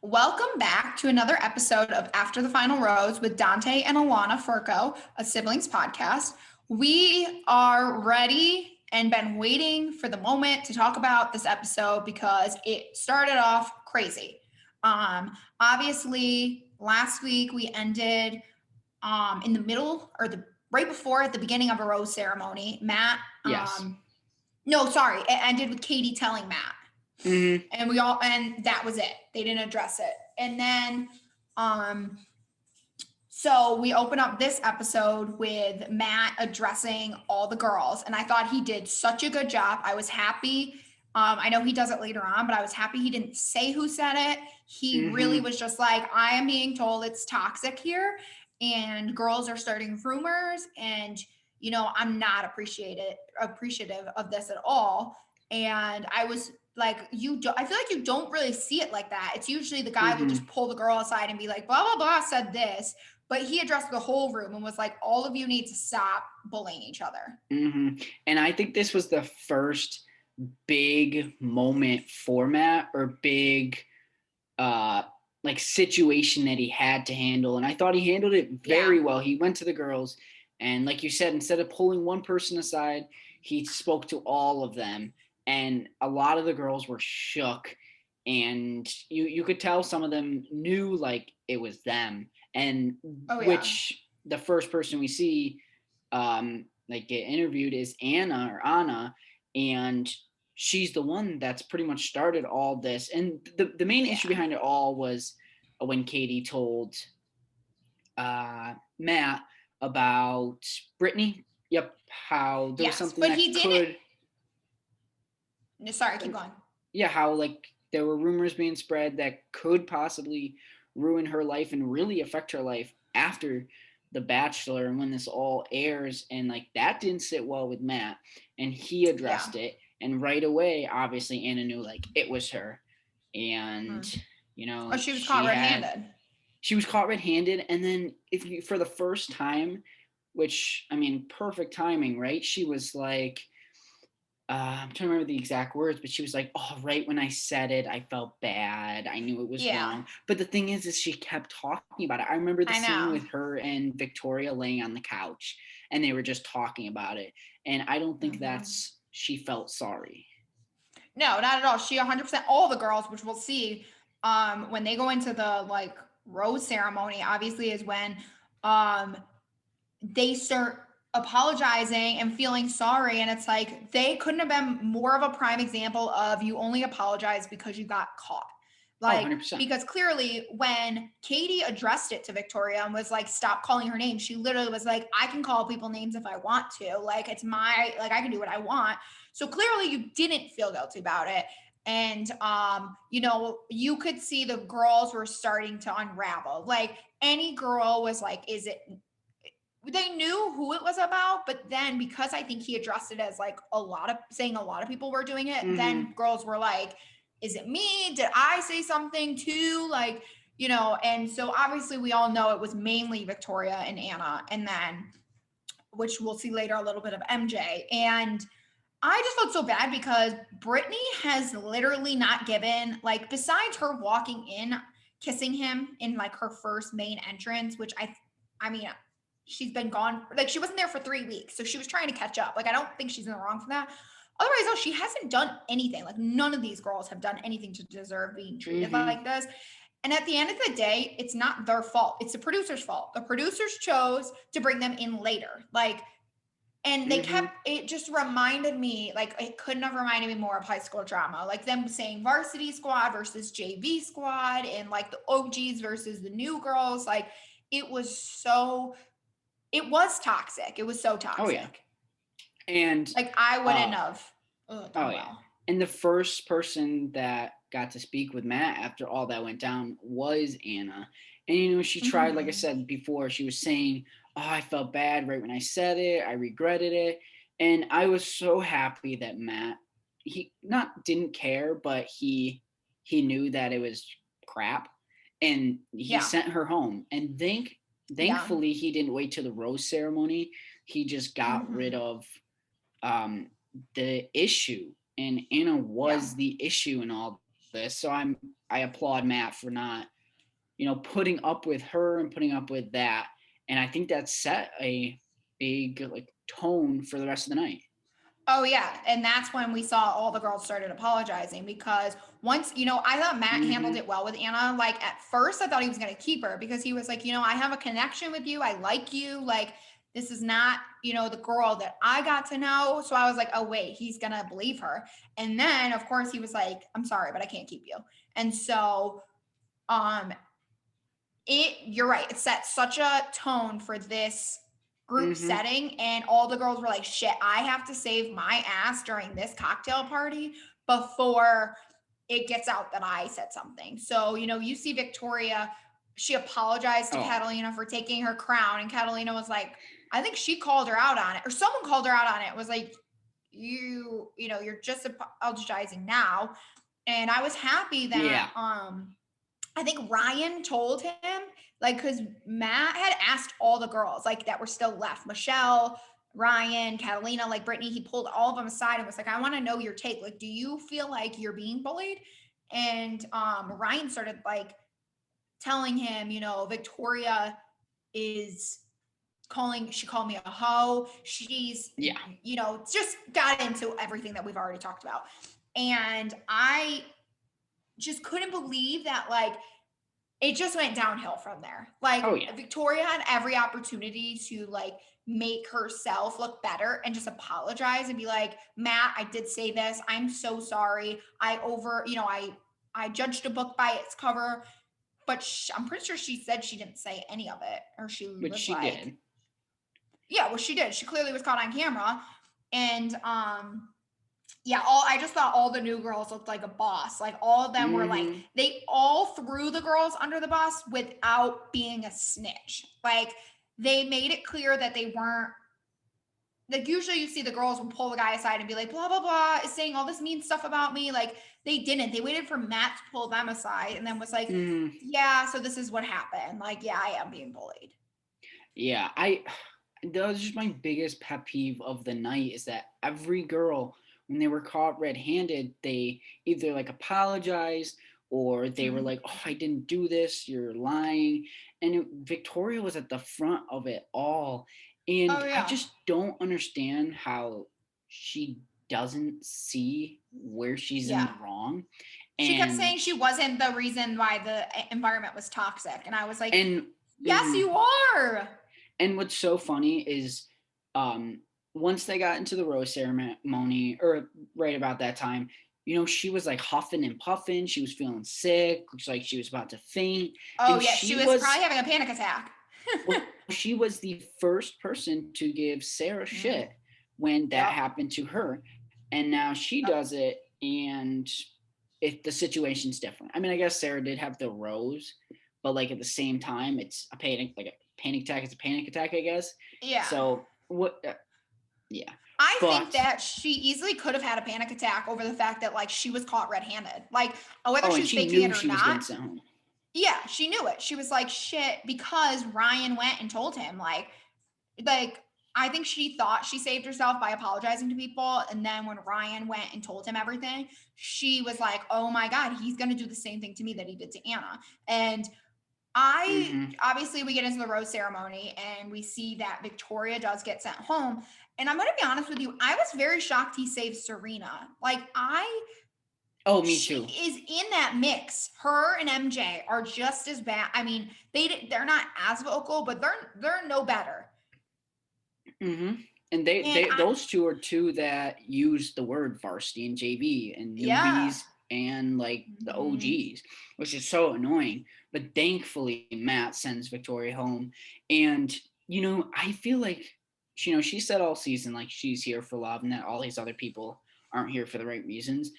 Welcome back to another episode of After the Final Rose with Dante and Alana Furco, a siblings podcast. We are ready and been waiting for the moment to talk about this episode because it started off crazy. Obviously, last week we ended in the middle or the right before at the beginning of a rose ceremony. Matt, Yes. no, sorry, it ended with Katie telling Matt. Mm-hmm. And that was it. They didn't address it. And then so we open up this episode with Matt addressing all the girls, and I thought he did such a good job. I was happy. I know he does it later on, but I was happy he didn't say who said it. He really Mm-hmm. was just like, I am being told it's toxic here, and girls are starting rumors, and I'm not appreciative of this at all. And I was like, I feel like you don't really see it like that. It's usually the guy will Mm-hmm. just pull the girl aside and be like, blah blah blah said this, but he addressed the whole room and was like, all of you need to stop bullying each other. Mm-hmm. And I think this was the first big moment format or big uh like situation that he had to handle. And I thought he handled it Yeah. very well. He went to the girls and like you said, instead of pulling one person aside, he spoke to all of them. And a lot of the girls were shook. And you could tell some of them knew like it was them. And Oh yeah. which the first person we see like get interviewed is Anna, and she's the one that's pretty much started all this. And the main issue Yeah. behind it all was when Katie told Matt about Brittany. Yep, how there was Yes. something But that he didn't. could, No, sorry, keep going. yeah, how like there were rumors being spread that could possibly ruin her life and really affect her life after the Bachelor and when this all airs. And like that didn't sit well with Matt, and he Yeah. addressed it. And right away, obviously, Anna knew like it was her, and Mm. Oh, she was caught red-handed. she was caught red-handed. And then if you for the first time, which I mean, perfect timing, right? She was like, I'm trying to remember the exact words, but she was like, "Oh, right when I said it, I felt bad. I knew it was Yeah. wrong." But the thing is she kept talking about it. I remember the I scene know. with her and Victoria laying on the couch, and they were just talking about it. And I don't think Mm-hmm. that's she felt sorry. No, not at all. She 100%, all the girls, which we'll see when they go into the like rose ceremony, obviously is when um they start apologizing and feeling sorry, and it's like they couldn't have been more of a prime example of you only apologize because you got caught. Oh, Like, 100%. because clearly when Katie addressed it to Victoria and was like, stop calling her name, she literally was like, I can call people names if I want to, like it's my, like I can do what I want. So clearly you didn't feel guilty about it. And you could see the girls were starting to unravel. Like any girl was like, is it, they knew who it was about, but then because I think he addressed it as like a lot of people were doing it, Mm-hmm. then girls were like, is it me? Did I say something too? Like, and so obviously we all know it was mainly Victoria and Anna, and then, which we'll see later, a little bit of MJ. And I just felt so bad because Brittany has literally not given, like, besides her walking in, kissing him in like her first main entrance, which I mean, she's been gone, like, she wasn't there for 3 weeks. So she was trying to catch up. Like, I don't think she's in the wrong for that. Otherwise, though, she hasn't done anything. Like, none of these girls have done anything to deserve being treated Mm-hmm. like this. And at the end of the day, it's not their fault. It's the producer's fault. The producers chose to bring them in later. Like, and they Mm-hmm. kept, it just reminded me, like it couldn't have reminded me more of high school drama, like them saying varsity squad versus JV squad, and like the OGs versus the new girls. Like it was so, it was toxic. It was so Oh yeah. toxic. And Like I wouldn't uh have oh done yeah. well. And the first person that got to speak with Matt after all that went down was Anna. And she tried, like I Mm-hmm. said before, she was saying, "Oh, I felt bad right when I said it. I regretted it." And I was so happy that Matt, he not didn't care, but he knew that it was crap, and he Yeah. sent her home. And Yeah. thankfully he didn't wait till the rose ceremony. He just got rid Mm-hmm. of um the issue, and Anna Yeah. was the issue in all this. So I applaud Matt for not, putting up with her and putting up with that. And I think that set a big like tone for the rest of the night. Oh yeah, and that's when we saw all the girls started apologizing because once, I thought Matt handled Mm-hmm. it well with Anna. Like at first I thought he was going to keep her because he was like, I have a connection with you. I like you. Like this is not, the girl that I got to know. So I was like, oh wait, he's going to believe her. And then of course he was like, I'm sorry, but I can't keep you. And so um you're right, it set such a tone for this group Mm-hmm. setting, and all the girls were like, shit, I have to save my ass during this cocktail party before it gets out that I said something. So you see Victoria, she apologized to Oh, Catalina for taking her crown, and Catalina was like, I think she called her out on it, or someone called her out on it, was like, you're just apologizing now. And I was happy that yeah. I think Ryan told him, like, because Matt had asked all the girls, like, that were still left, Michelle, Ryan, Catalina, like Brittany, he pulled all of them aside and was like, I want to know your take. Like, do you feel like you're being bullied? And Ryan started like telling him, Victoria is she called me a hoe. She's, Yeah. just got into everything that we've already talked about. And I just couldn't believe that, like, it just went downhill from there. Like Oh yeah. Victoria had every opportunity to like make herself look better and just apologize and be like, Matt, I did say this. I'm so sorry. I judged a book by its cover, but I'm pretty sure she said she didn't say any of it, or she But was she like, did. yeah, well, she did. She clearly was caught on camera, and yeah, I just thought all the new girls looked like a boss. Like all of them were like, Mm-hmm. they all threw the girls under the bus without being a snitch. Like they made it clear that they weren't, like, usually you see the girls will pull the guy aside and be like, blah blah blah, is saying all this mean stuff about me. Like they didn't. They waited for Matt to pull them aside and then was like, Mm-hmm. yeah, so this is what happened. Like, yeah, I am being bullied. Yeah. That was just my biggest pet peeve of the night is that every girl, when they were caught red-handed, they either like apologized or they were Mhm. like, "Oh, I didn't do this. You're lying." And Victoria was at the front of it all, Oh and I yeah. just don't understand how she doesn't see where she's in the Yeah. wrong. She kept And saying she wasn't the reason why the environment was toxic. And I was like, and yes, mhm. you are. And what's so funny is um, once they got into the rose ceremony, or right about that time, she was like huffing and puffing. She was feeling sick. Looks like she was about to faint. Oh, And yeah. She was probably having a panic attack. well, she was the first person to give Sarah Mm, shit when that yep. happened to her. And now she Yep. does it, and the situation's different. I mean, I guess Sarah did have the rose, but like at the same time, it's a panic attack. It's a panic attack, I guess. Yeah. So what? Yeah, I think but that she easily could have had a panic attack over the fact that, like, she was caught red handed. Like, whether oh, she and was she faking knew it or she was getting not, sent home. yeah, she knew it. She was like, shit, because Ryan went and told him, like, I think she thought she saved herself by apologizing to people. And then when Ryan went and told him everything, she was like, oh my God, he's going to do the same thing to me that he did to Anna. And Mm-hmm. obviously, we get into the rose ceremony and we see that Victoria does get sent home. And I'm going to be honest with you, I was very shocked he saved Serena. Like, Oh, me she too. is in that mix. Her and MJ are just as bad. I mean, they're not as vocal, but they're no better. Mm-hmm. And And those two are two that use the word varsity and JV and yeah. newbies and like the Mhm. OGs, which is so annoying. But thankfully, Matt sends Victoria home, and I feel like she said all season like she's here for love and that all these other people aren't here for the right reasons.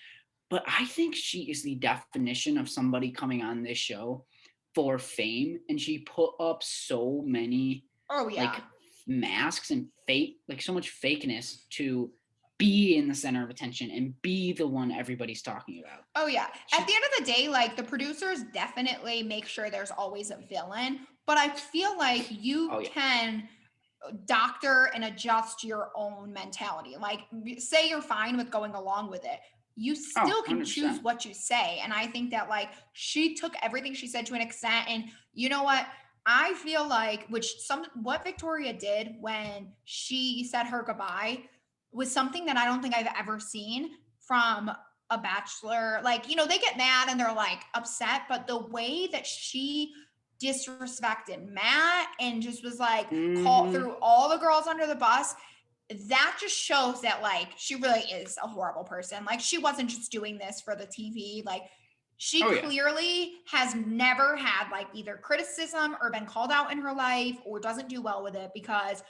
But I think she is the definition of somebody coming on this show for fame, and she put up so many Oh yeah. like masks and fake, like so much fakeness to be in the center of attention and be the one everybody's talking about. Oh yeah. At the She, end of the day, like the producers definitely make sure there's always a villain, but I feel like you oh yeah, can doctor and adjust your own mentality. Like say you're fine with going along with it. you Oh, still can choose 100%. what you say. And I think that like she took everything she said to an extent. And you know what? I feel like what Victoria did when she said her goodbye was something that I don't think I've ever seen from a bachelor. Like, they get mad and they're like upset, but the way that she disrespected Matt and just was like called Hmm. through all the girls under the bus, that just shows that like she really is a horrible person. Like she wasn't just doing this for the TV. Like she Oh yeah. clearly has never had like either criticism or been called out in her life or doesn't do well with it, because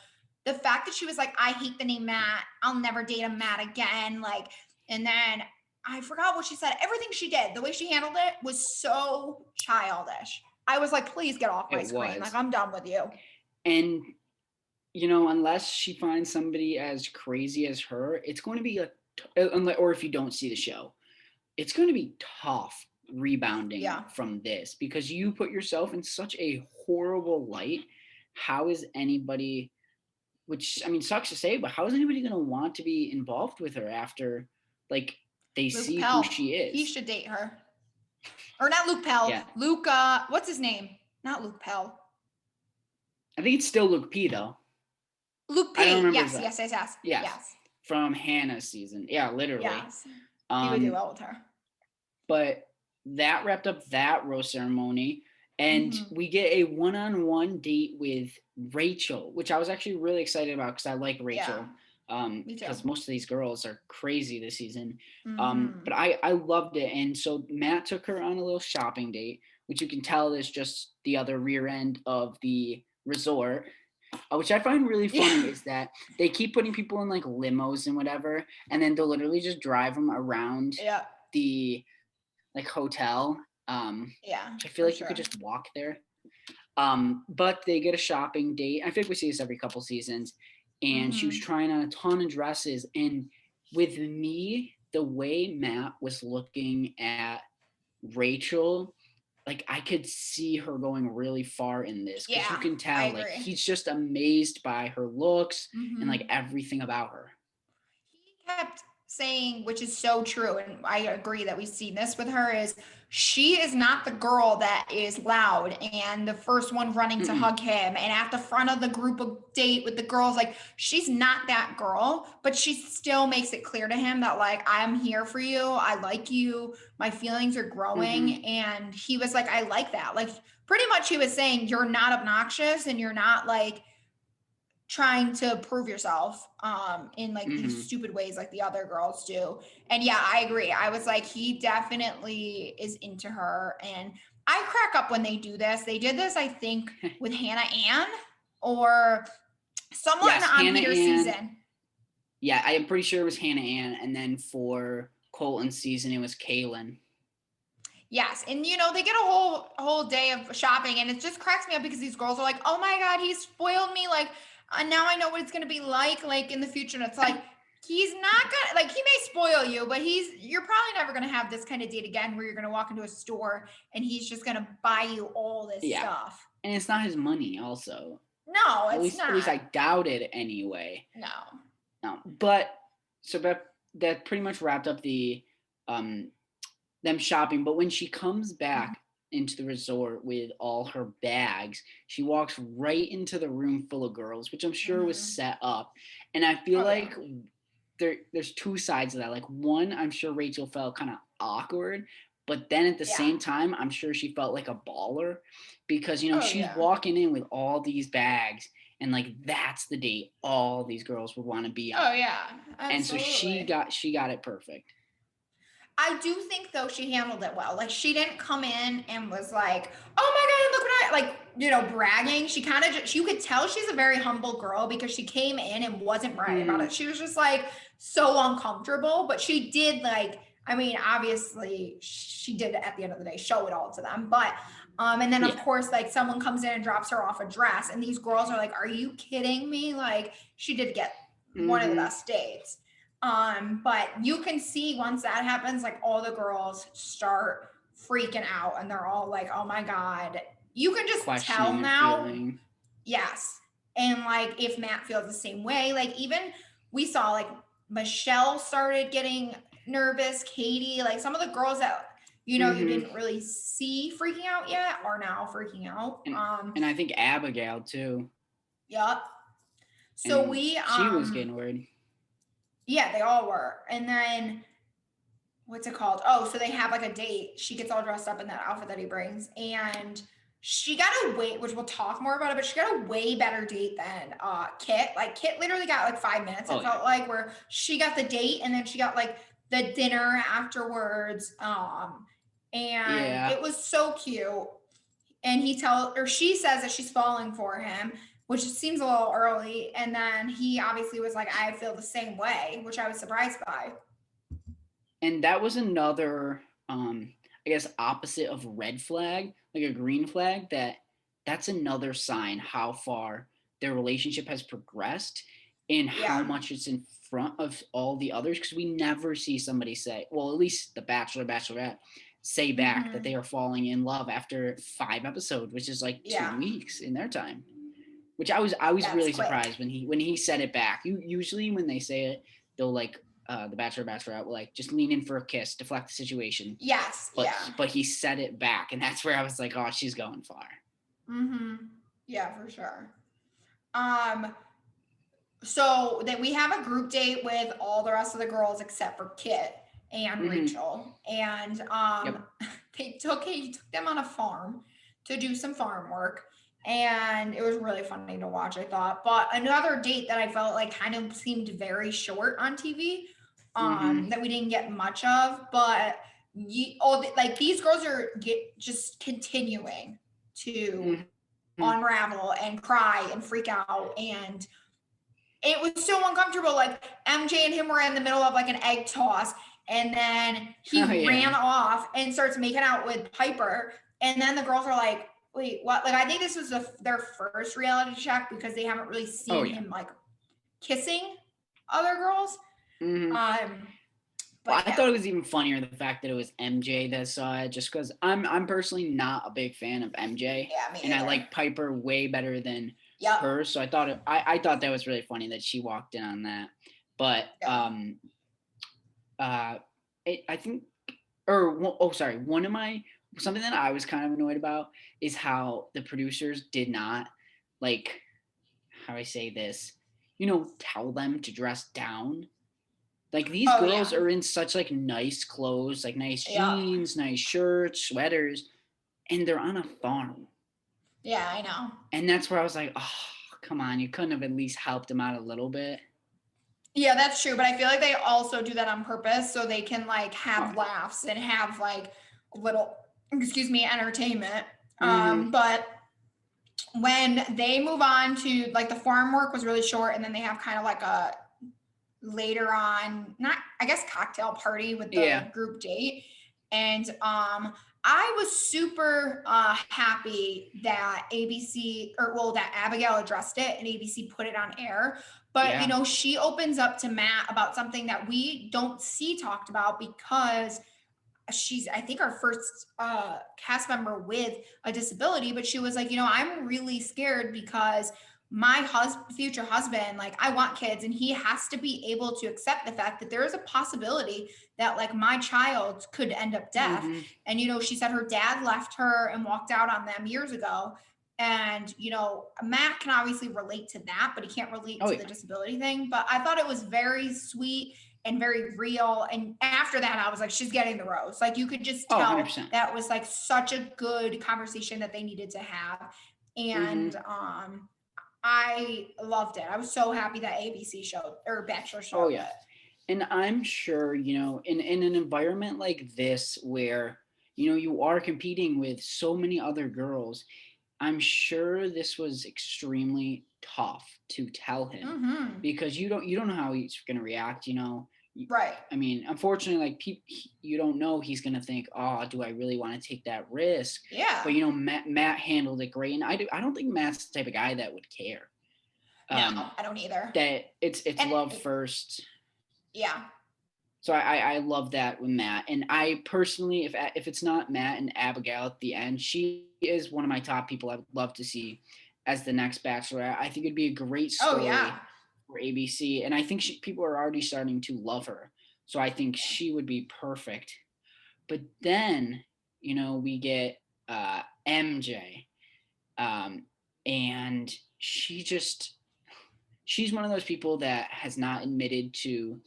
the fact that she was like, I hate the name Matt, I'll never date a Matt again. Like, and then I forgot what she said. Everything she did, the way she handled it was so childish. I was like, please get off my It screen. Like, was. I'm done with you. And unless she finds somebody as crazy as her, it's going to be or if you don't see the show, it's going to be tough rebounding Yeah. from this because you put yourself in such a horrible light. How is anybody, which I mean sucks to say, but how is anybody going to want to be involved with her after like they Luke see who Pell. she He is? should date her. Or not Luke Pell. Yeah. Luke, what's his name? Not Luke Pell. I think it's still Luke P though. Luke I don't P. remember Yes, exactly. yes, yes, yes. Yes. Yes. From Hannah's season. Yeah, literally. Yes. He would do Um well with her. but that wrapped up that rose ceremony. And Mm-hmm. we get a one-on-one date with Rachel, which I was actually really excited about because I like Rachel. Yeah, me too. Because most of these girls are crazy this season. Mm-hmm. But I loved it. And so Matt took her on a little shopping date, which you can tell is just the other rear end of the resort. Which I find really funny Yeah. is that they keep putting people in like limos and whatever, and then they'll literally just drive them around Yeah. the like hotel. Yeah, I feel for like you could sure. just walk there. But they get a shopping date. I think we see this every couple seasons. And she was Mm-hmm. trying on a ton of dresses. And with me, the way Matt was looking at Rachel, like I could see her going really far in this because you Yeah, can I tell like agree. he's just amazed by her looks and like Mm-hmm. everything about her. He kept saying, which is so true, and I agree that we've seen this with her, is she is not the girl that is loud and the first one running to Mm-mm. hug him and at the front of the group of date with the girls. Like she's not that girl, but she still makes it clear to him that like I'm here for you. I like you. My feelings are Mm-hmm. growing. And he was like, I like that. Like pretty much he was saying, you're not obnoxious and you're not like trying to prove yourself in like these Mm-hmm. stupid ways like the other girls do. And yeah, I agree. I was like, he definitely is into her. And I crack up when they do this. They did this, I think, with Hannah Ann or someone Yes, on Hannah Peter's Ann. season. Yeah, I am pretty sure it was Hannah Ann, and then for Colton's season, it was Kaylin. Yes, and they get a whole day of shopping, and it just cracks me up because these girls are like, "Oh my god, he spoiled me!" Like, now I know what it's gonna be like in the future. And it's like he's not gonna like he may spoil you, but you're probably never gonna have this kind of date again where you're gonna walk into a store and he's just gonna buy you all this Yeah, stuff. and it's not his money. Also, No, at it's least not. I doubt it anyway. No. No, but so that pretty much wrapped up the um them shopping. But when she comes Mhm. back into the resort with all her bags, she walks right into the room full of girls, which I'm sure was Mhm. set up. And I feel Oh yeah. like there's two sides of that. Like one, I'm sure Rachel felt kind of awkward, but then at the Yeah. same time, I'm sure she felt like a baller because Oh she's yeah. walking in with all these bags and like that's the date all these girls would want to be Oh on. yeah. And so she Absolutely. got it perfect. I do think though she handled it well. Like she didn't come in and was like, "Oh my god, look what I like," bragging. She kind of just you could tell she's a very humble girl because she came in and wasn't bragging about Mm-hmm. it. She was just like so uncomfortable, but she did like I mean, obviously she did at the end of the day show it all to them. But and then of Yeah. course like someone comes in and drops her off a dress and these girls are like, "Are you kidding me?" Like she did get one of the Mm-hmm. best dates. But you can see once that happens, like all the girls start freaking out and they're all like, oh my God. You can just tell Questioning their now, feeling. yes. And like if Matt feels the same way, like even we saw like Michelle started getting nervous. Katie, like some of the girls that you Mm-hmm. didn't really see freaking out yet are now freaking out. And I think Abigail too. Yep. So And we she was getting worried. yeah, they all were. And then what's it called? Oh, so they have like a date. She gets all dressed up in that outfit that he brings, and she got a way, which we'll talk more about it, but she got a way better date than Kit. Like Kit literally got like 5 minutes. It Oh yeah. felt like where she got the date and then she got like the dinner afterwards. And Yeah. it was so cute. And she says that she's falling for him, which seems a little early. And then he obviously was like, I feel the same way, which I was surprised by. And that was another I guess opposite of red flag, like a green flag, that's another sign how far their relationship has progressed and how Yeah. much it's in front of all the others, because we never see somebody say, well, at least the Bachelor, Bachelorette, say back that Mm-hmm. they are falling in love after 5 episodes, which is like Yeah. 2 weeks in their time. Which I was That's really quick. surprised when he said it back. Usually when they say it, they'll like the Bachelor, Bachelorette will like just lean in for a kiss, deflect the situation. Yes. But Yeah. but he said it back, and that's where I was like, oh, she's going far. Mm-hmm. Yeah, for sure. Um, so that we have a group date with all the rest of the girls except for Kit and Mm-hmm. Rachel. And Yep. he took them on a farm to do some farm work. And it was really funny to watch, I thought. But another date that I felt like kind of seemed very short on TV, Mm-hmm. that we didn't get much of. But like these girls are just continuing to Mm-hmm. unravel and cry and freak out, and it was so uncomfortable. Like MJ and him were in the middle of like an egg toss, and then he Oh ran yeah. off and starts making out with Piper, and then the girls are like, wait, what? Like I think this was their first reality check because they haven't really Oh seen yeah. him like kissing other girls. Mm-hmm. Well, But I yeah. thought it was even funnier the fact that it was MJ that saw it, just because I'm personally not a big fan of MJ, Yeah, me and I either. like Piper way better than Yep. her. So I thought that was really funny that she walked in on that. But Yeah. I think, or oh sorry, one of my something that I was kind of annoyed about is how the producers did not, like, how I say this, tell them to dress down. Like, these Oh girls yeah. are in such like nice clothes, like nice Yep. jeans, nice shirts, sweaters, and they're on a farm. Yeah, I know. And that's where I was like, oh, come on, you couldn't have at least helped them out a little bit. Yeah, that's true. But I feel like they also do that on purpose so they can like Oh, have laughs and have like little, excuse me, entertainment. mm-hmm. But when they move on to like the farm work was really short, and then they have kind of like a later on, not I guess cocktail party with Yeah. the group date. And I was super happy that ABC that Abigail addressed it and ABC put it on air. But Yeah. she opens up to Matt about something that we don't see talked about because she's I think our first cast member with a disability, but she was like, I'm really scared because my future husband, like I want kids, and he has to be able to accept the fact that there is a possibility that like my child could end up deaf. Mm-hmm. And she said her dad left her and walked out on them years ago. And Matt can obviously relate to that, but he can't relate Oh to yeah. the disability thing. But I thought it was very sweet and very real. And after that, I was like, she's getting the rose. Like you could just Oh, tell 100%. that was like such a good conversation that they needed to have. Mm-hmm. And I loved it. I was so happy that ABC showed or Bachelor Oh showed yeah. it. And I'm sure, in an environment like this where, you are competing with so many other girls, I'm sure this was extremely tough to tell him, Mm-hmm. because you don't know how he's going to react. Right. I mean, unfortunately, like you don't know, he's going to think, oh, do I really want to take that risk? Yeah. But Matt handled it great, and I don't think Matt's the type of guy that would care. No, I don't either. That it's And love first. yeah. So I love that with Matt, and I personally, if it's not Matt and Abigail at the end, she is one of my top people I would love to see as the next Bachelor. I think it'd be a great Oh story yeah. for ABC, and I think people are already starting to love her. So I think Yeah. she would be perfect. But then, we get MJ, um, and she's one of those people that has not admitted to,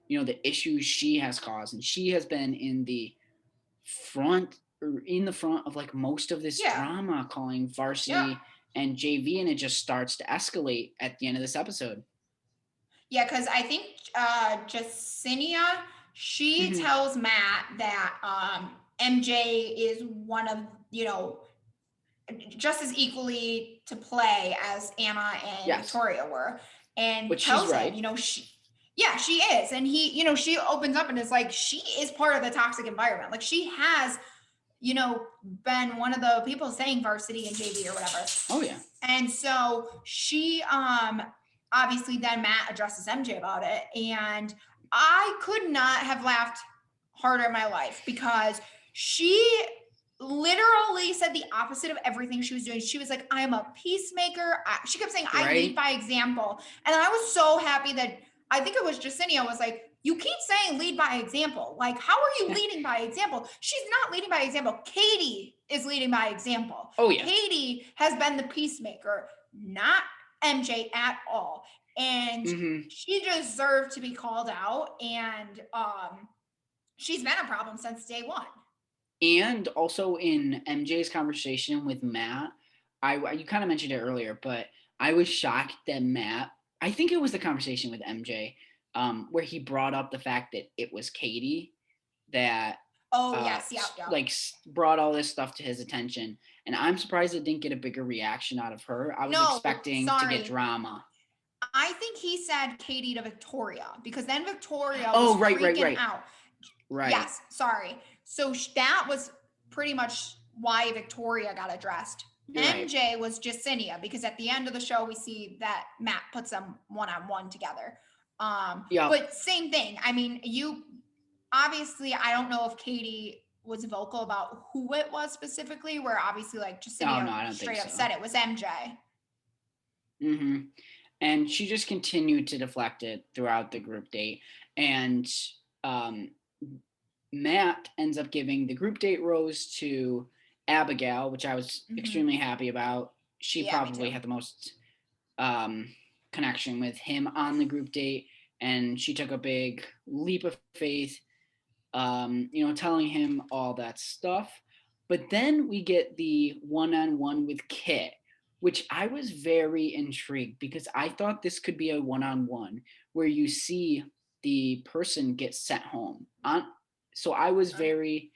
the issues she has caused, and she has been in the front of like most of this Yeah. drama, calling Yep. varsity and JV, and it just starts to escalate at the end of this episode. Yeah, because I think Jacinia, she Hmm. tells Matt that MJ is one of, just as equally to play as Anna and Yes, Victoria were, and but she's tells him, right. yeah, she is. And she opens up and is like, she is part of the toxic environment. Like she has, been one of the people saying varsity and JV or whatever. Oh yeah. And so she obviously then Matt addresses MJ about it. And I could not have laughed harder in my life because she literally said the opposite of everything she was doing. She was like, I'm a peacemaker. She kept saying, I lead Right. by example. And I was so happy that I think it was Jacinia was like, you keep saying lead by example. Like, how are you leading by example? She's not leading by example. Katie is leading by example. Oh yeah. Katie has been the peacemaker, not MJ at all. And Hmm. she deserved to be called out. And she's been a problem since day one. And also in MJ's conversation with Matt, you kind of mentioned it earlier, but I was shocked that Matt. I think it was the conversation with MJ, where he brought up the fact that it was Katie that Oh, yes. Yep. Yep. brought all this stuff to his attention, and I'm surprised it didn't get a bigger reaction out of her. I was No, expecting to get sorry. drama. I think he said Katie to Victoria because then Victoria was Oh, right, right, freaking right, out. right. Yes, sorry. So that was pretty much why Victoria got addressed. You're right. MJ was Jacinia because at the end of the show we see that Matt puts them one on one together. Yep. But same thing. I mean, you obviously I don't know if Katie was vocal about who it was specifically, where obviously like Oh Jacinia no, I don't think straight up so. said it was MJ. Hmm. And she just continued to deflect it throughout the group date. And um, Matt ends up giving the group date rose to Abigail, which I was Mm-hmm. extremely happy about. She Yeah, me probably too. had the most um, connection with him on the group date, and she took a big leap of faith, telling him all that stuff. But then we get the one-on-one with Kit, which I was very intrigued because I thought this could be a one-on-one where you see the person get sent home. So I was very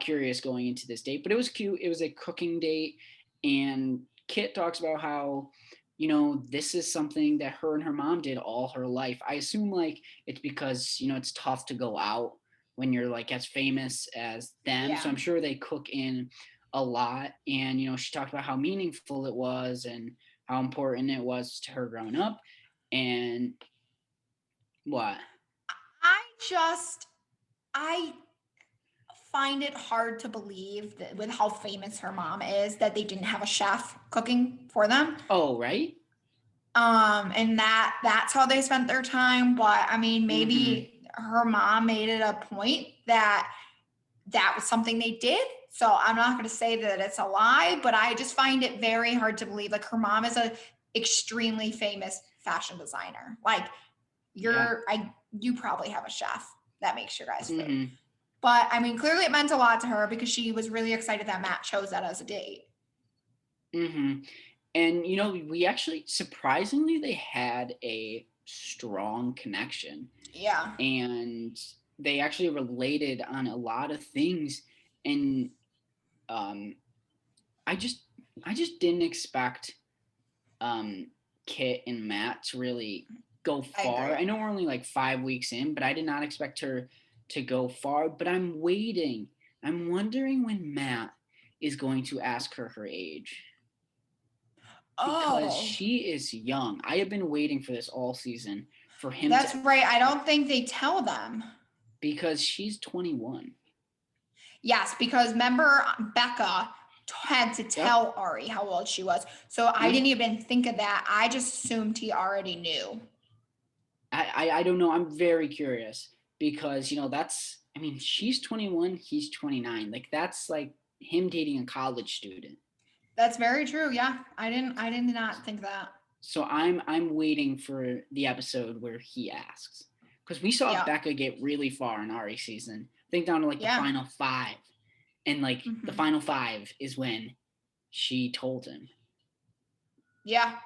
curious going into this date, but it was cute. It was a cooking date, and Kit talks about how this is something that her and her mom did all her life. I assume like it's because it's tough to go out when you're like as famous as them. So Yeah. I'm sure they cook in a lot. And, she talked about how meaningful it was and how important it was to her growing up. And what? I just I find it hard to believe that with how famous her mom is that they didn't have a chef cooking for them. Oh, right. And that's how they spent their time. But I mean, Mm-hmm. maybe her mom made it a point that that was something they did. So I'm not going to say that it's a lie, but I just find it very hard to believe. Like her mom is a extremely famous fashion designer. Like Yeah. you probably have a chef that makes your guys' food. Mm-hmm. But I mean, clearly it meant a lot to her because she was really excited that Matt chose that as a date. Mm-hmm. And we actually surprisingly they had a strong connection, Yeah. and they actually related on a lot of things. And um I just didn't expect um Kit and Matt to really go I far. agree. I know we're only like 5 weeks in, but I did not expect her to go far. But I'm waiting. I'm wondering when Matt is going to ask her age, because Oh, she is young. I have been waiting for this all season for him to, that's right. I don't think they tell them. because she's 21. Yes, because remember Becca had to Yep. tell Ari how old she was. So I Yep. didn't even think of that. I just assumed he already knew. I don't know. I'm very curious because she's 21, he's 29. Like that's like him dating a college student. That's very true. Yeah. I did not think that. So I'm waiting for the episode where he asks, because we saw Yeah. Becca get really far in Ari's season. I think down to like the Yeah. final 5, and like the Mhm. final 5 is when she told him. Yeah.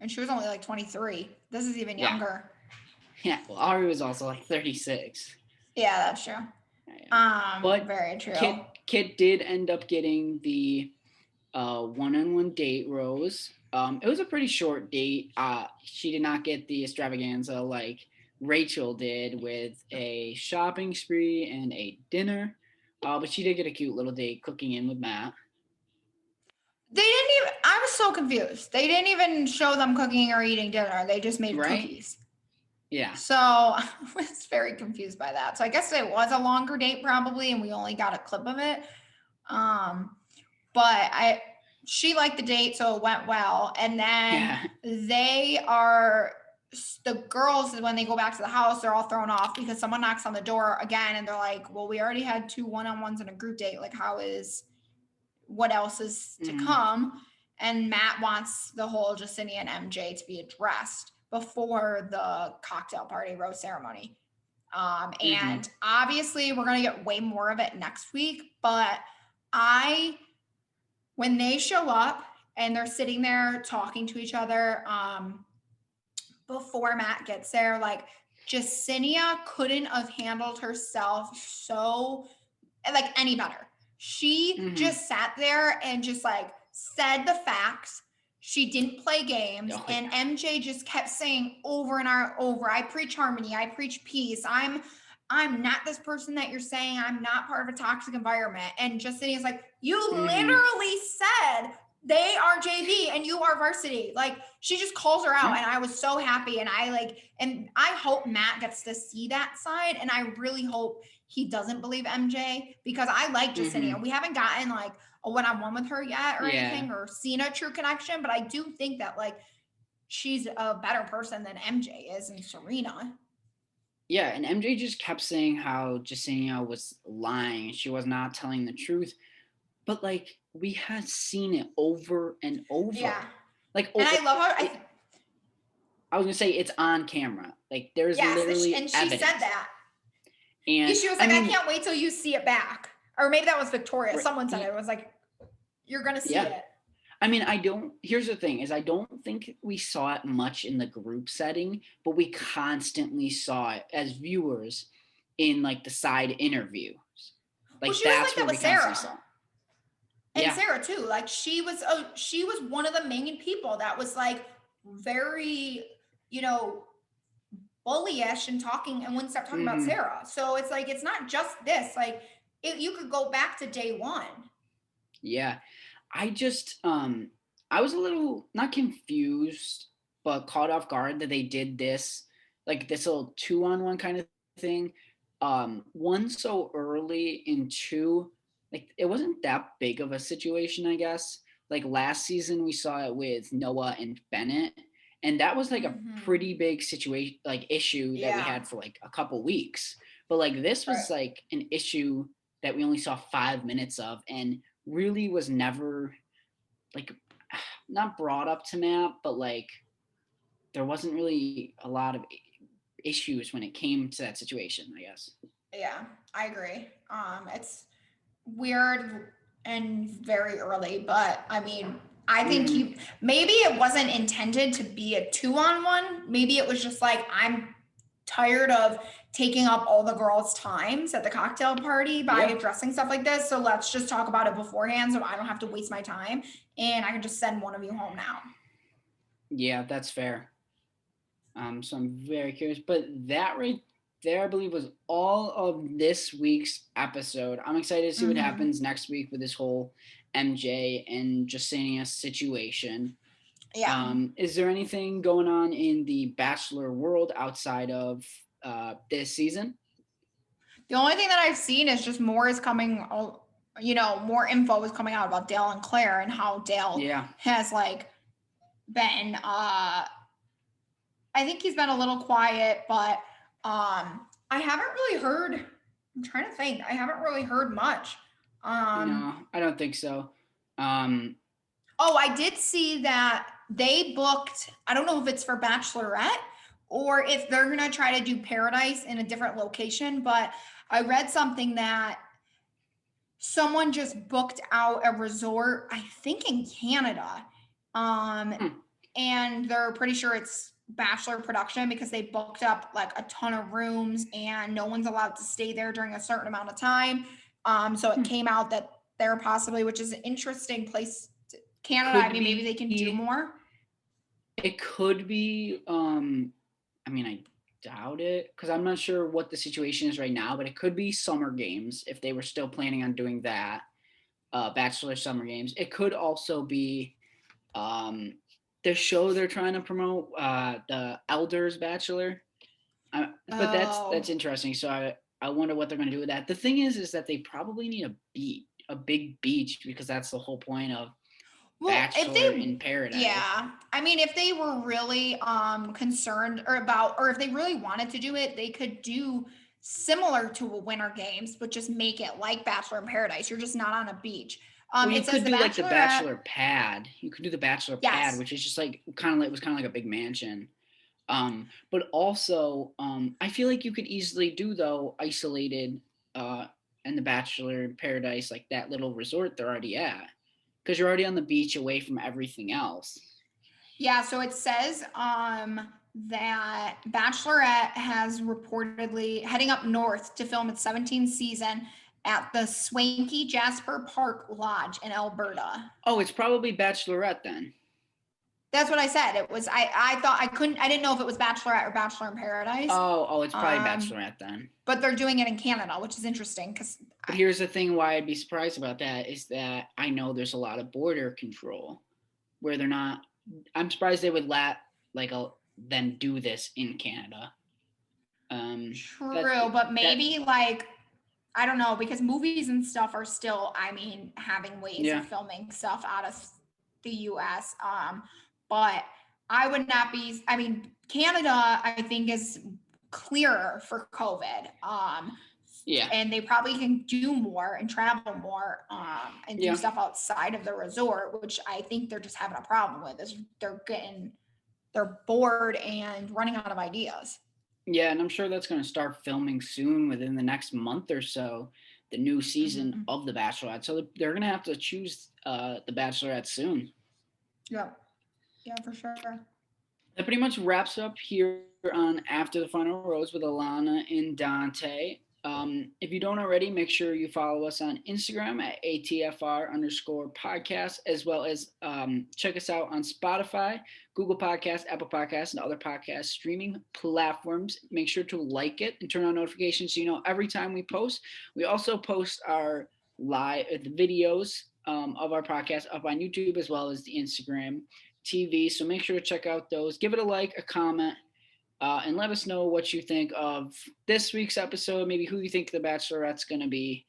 And she was only like 23. This is even Yeah. younger. Yeah. Well, Ari was also like 36. Yeah, that's true. But Very true. Kit did end up getting the one-on-one date rose. It was a pretty short date. She did not get the extravaganza like Rachel did with a shopping spree and a dinner. But she did get a cute little date cooking in with Matt. They didn't even, I was so confused. They didn't even show them cooking or eating dinner. They just made Right? cookies. Yeah. So I was very confused by that. So I guess it was a longer date probably, and we only got a clip of it. But she liked the date, so it went well. And then the girls, when they go back to the house, they're all thrown off because someone knocks on the door again, and they're like, "Well, we already had 2 one-on-ones and a group date. Like, what else is to come?" And Matt wants the whole Jacinia and MJ to be addressed before the cocktail party rose ceremony. And obviously we're going to get way more of it next week, but when they show up and they're sitting there talking to each other, before Matt gets there, like Jacinia couldn't have handled herself so like any better. She just sat there and just like said the facts. She didn't play games. And MJ just kept saying over and over, I preach harmony, I preach peace. I'm not this person that you're saying. I'm not part of a toxic environment. And Justinia's like, you literally said they are JV and you are varsity. Like she just calls her out, and I was so happy. And I hope Matt gets to see that side. And I really hope he doesn't believe MJ, because I like Jacinia. We haven't gotten like a one-on-one with her yet or anything, or seen a true connection, but I do think that like she's a better person than MJ is and Serena. Yeah, and MJ just kept saying how Jacinia was lying. She was not telling the truth. But like we had seen it over and over. Yeah. Like, and I love how I was gonna say it's on camera. Like there's literally and she evidence. said that. And she was like, I can't wait till you see it back. Or maybe that was Victoria. Right. Someone said it. It was like, you're gonna see it. I mean, here's the thing is I don't think we saw it much in the group setting, but we constantly saw it as viewers in like the side interviews. Like she that's was like what that with Sarah. Saw. And Sarah too. Like she was one of the main people that was like very, bullyish and talking and wouldn't stop talking about Sarah. So it's like, it's not just this, like you could go back to day one. Yeah. I just, I was a little not confused, but caught off guard that they did this, like this little 2-on-1 kind of thing. 1 so early, and 2, like it wasn't that big of a situation, I guess. Like last season we saw it with Noah and Bennett, and that was like a pretty big situation, like issue that we had for like a couple weeks. But like this was like an issue that we only saw 5 minutes of, and really was never like not brought up to Matt, but like there wasn't really a lot of issues when it came to that situation, I guess. Yeah, I agree. It's weird and very early, but I mean, I think maybe it wasn't intended to be a 2-on-1. Maybe it was just like, I'm tired of taking up all the girls' times at the cocktail party by addressing stuff like this. So let's just talk about it beforehand so I don't have to waste my time, and I can just send one of you home now. Yeah, that's fair. So I'm very curious, but that right there, I believe, was all of this week's episode. I'm excited to see what happens next week with this whole MJ and Jacinia situation. Yeah. Is there anything going on in the Bachelor world outside of this season? The only thing that I've seen is just more is coming, more info is coming out about Dale and Claire, and how Dale has like been, I think he's been a little quiet, but I haven't really heard. I'm trying to think. I haven't really heard much. No, I don't think so. Um, Oh, I did see that they booked. I don't know if it's for Bachelorette or if they're going to try to do Paradise in a different location, but I read something that someone just booked out a resort, I think in Canada. Um, hmm, and they're pretty sure it's Bachelor production because they booked up like a ton of rooms and no one's allowed to stay there during a certain amount of time. So it hmm. came out that they're possibly, which is an interesting place. Canada, I Could mean, maybe they can do be. more. It could be. I mean, I doubt it because I'm not sure what the situation is right now. But it could be summer games if they were still planning on doing that. Bachelor summer games. It could also be um, the show they're trying to promote, the Elders Bachelor. But that's Oh, interesting. So I wonder what they're going to do with that. The thing is that they probably need a big beach, because that's the whole point of well, if Bachelor they, in Paradise. yeah, I mean, if they were really concerned or about, or if they really wanted to do it, they could do similar to a Winter Games, but just make it like Bachelor in Paradise. You're just not on a beach. Well, you It says could the do like the Bachelorette. Bachelor pad. You could do the Bachelor pad, Yes. which is just like kind of like, it was kind of like a big mansion. But also, I feel like you could easily do though isolated, uh, and the Bachelor in Paradise, like that little resort they're already at, because you're already on the beach away from everything else. Yeah, so it says that Bachelorette has reportedly heading up north to film its 17th season at the swanky Jasper Park Lodge in Alberta. Oh, it's probably Bachelorette then. That's what I said. It was I thought I didn't know if it was Bachelorette or Bachelor in Paradise. Oh, it's probably Um, Bachelorette then. but they're doing it in Canada, which is interesting because But here's the thing: why I'd be surprised about that is that I know there's a lot of border control where they're not. I'm surprised they would let like them do this in Canada. That true, but that maybe like I don't know because movies and stuff are still, I mean, having ways of yeah, filming stuff out of the US. But I would not be, I mean, Canada, I think, is clearer for COVID. yeah, And they probably can do more and travel more and do yeah, stuff outside of the resort, which I think they're just having a problem with is they're bored and running out of ideas. yeah. And I'm sure that's going to start filming soon, within the next month or so, the new season Mm-hmm. of The Bachelorette. So they're going to have to choose the Bachelorette soon. Yeah, yeah, for sure. That pretty much wraps up here on After the Final Rose with Alana and Dante. If you don't already, make sure you follow us on Instagram at ATFR_podcast, as well as check us out on Spotify, Google Podcasts, Apple Podcasts, and other podcast streaming platforms. Make sure to like it and turn on notifications so you know every time we post. We also post our live videos of our podcast up on YouTube, as well as the Instagram TV. So make sure to check out those. Give it a like, a comment, and let us know what you think of this week's episode. Maybe who you think the Bachelorette's going to be,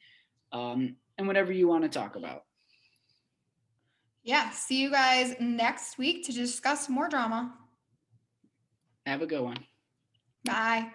and whatever you want to talk about. Yeah, see you guys next week to discuss more drama. Have a good one. Bye.